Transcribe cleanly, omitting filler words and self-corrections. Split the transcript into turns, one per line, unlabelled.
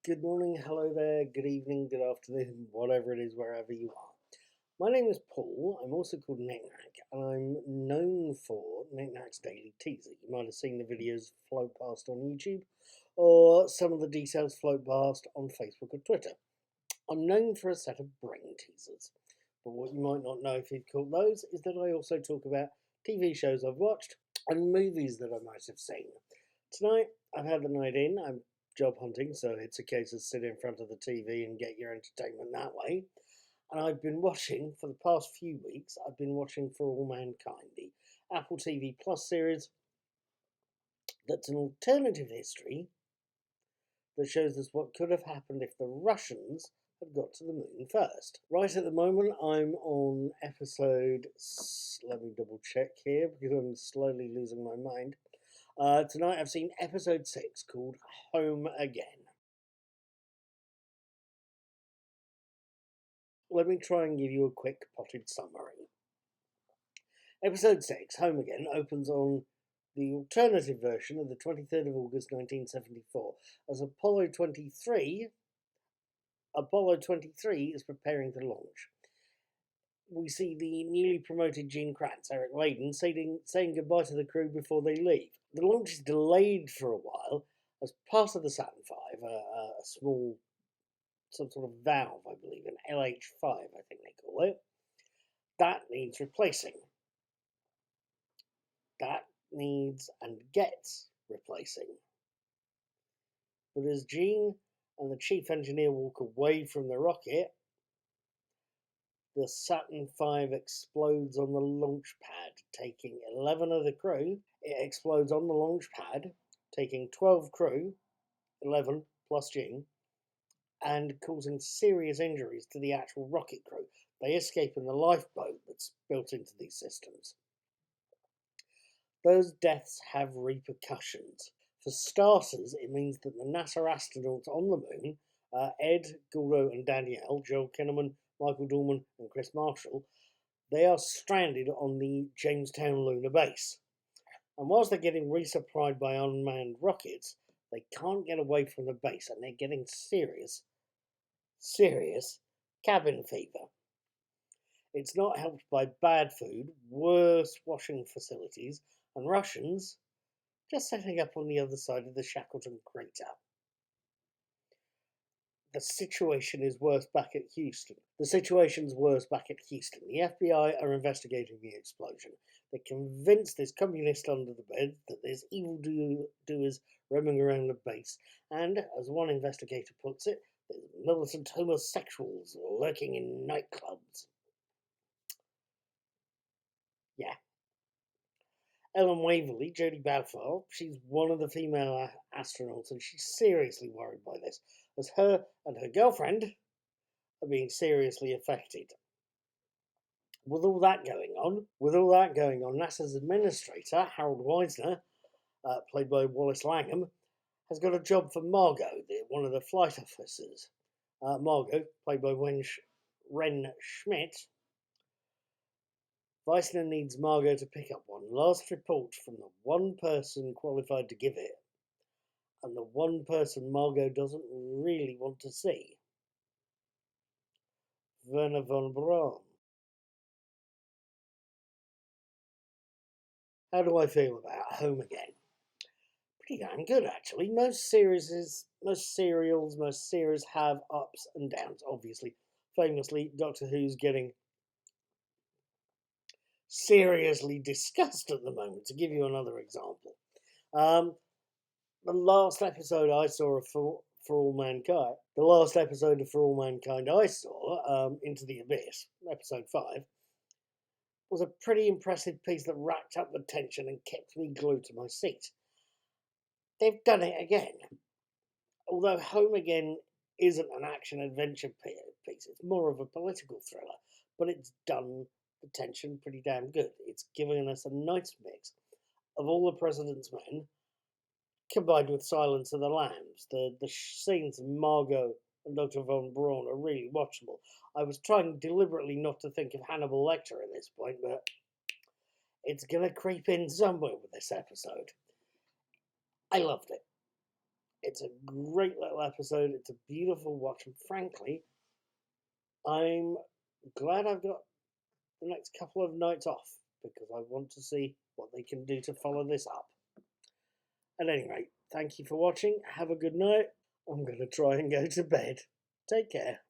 Good morning, hello there, good evening, good afternoon, whatever it is, wherever you are. My name is Paul. I'm also called Knickknack, and I'm known for Knickknack's Daily Teaser. You might have seen the videos float past on YouTube, or some of the details float past on Facebook or Twitter. I'm known for a set of brain teasers, but what you might not know if you've caught those is that I also talk about TV shows I've watched and movies that I might have seen. Tonight, I've had the night in. I'm job hunting, so it's a case of sit in front of the TV and get your entertainment that way. And I've been watching, for the past few weeks, I've been watching For All Mankind, the Apple TV Plus series that's an alternative history that shows us what could have happened if the Russians had got to the moon first. Right at the moment, I'm on episode. Let me double check here because I'm slowly losing my mind. Tonight, I've seen episode 6 called Home Again. Let me try and give you a quick potted summary. Episode 6, Home Again, opens on the alternative version of the 23rd of August 1974 as Apollo 23 is preparing to launch. We see the newly promoted Gene Kranz, Eric Layden, saying goodbye to the crew before they leave. The launch is delayed for a while as part of the Saturn V, a small, some sort of valve, I believe, an LH5, I think they call it, that needs replacing. That needs and gets replacing. But as Gene and the chief engineer walk away from the rocket, the Saturn V explodes on the launch pad, taking 11 of the crew. It explodes on the launch pad, taking 12 crew, 11 plus Gene, and causing serious injuries to the actual rocket crew. They escape in the lifeboat that's built into these systems. Those deaths have repercussions. For starters, it means that the NASA astronauts on the moon, Ed, Guldo, and Danielle, Joel Kinnaman, Michael Dorman, and Chris Marshall, they are stranded on the Jamestown lunar base. And whilst they're getting resupplied by unmanned rockets, they can't get away from the base and they're getting serious cabin fever. It's not helped by bad food, worse washing facilities, and Russians just setting up on the other side of the Shackleton crater. The situation is worse back at Houston. The situation's worse back at Houston. The FBI are investigating the explosion. They're convinced there's communists under the bed, that there's evildoers roaming around the base, and, as one investigator puts it, there's militant homosexuals lurking in nightclubs. Yeah. Ellen Waverly, Jodie Balfour, she's one of the female astronauts, and she's seriously worried by this, as her and her girlfriend are being seriously affected. With all that going on, NASA's administrator, Harold Weisner, played by Wallace Langham, has got a job for Margot, one of the flight officers. Margot, played by Ren Schmidt. Weisner needs Margot to pick up one last report from the one person qualified to give it, and the one person Margot doesn't really want to see. Wernher von Braun. How do I feel about Home Again? Pretty damn good, actually. Most serials, most series have ups and downs, obviously. Famously, Doctor Who's getting seriously discussed at the moment, to give you another example. The last episode I saw of For All Mankind, I saw, Into the Abyss, episode 5, was a pretty impressive piece that racked up the tension and kept me glued to my seat. They've done it again. Although Home Again isn't an action-adventure piece, it's more of a political thriller, but it's done the tension pretty damn good. It's given us a nice mix of All the President's Men combined with Silence of the Lambs. The scenes of Margot and Dr. Von Braun are really watchable. I was trying deliberately not to think of Hannibal Lecter at this point, but it's going to creep in somewhere with this episode. I loved it. It's a great little episode. It's a beautiful watch, and frankly, I'm glad I've got the next couple of nights off because I want to see what they can do to follow this up. At any rate, thank you for watching. Have a good night. I'm going to try and go to bed. Take care.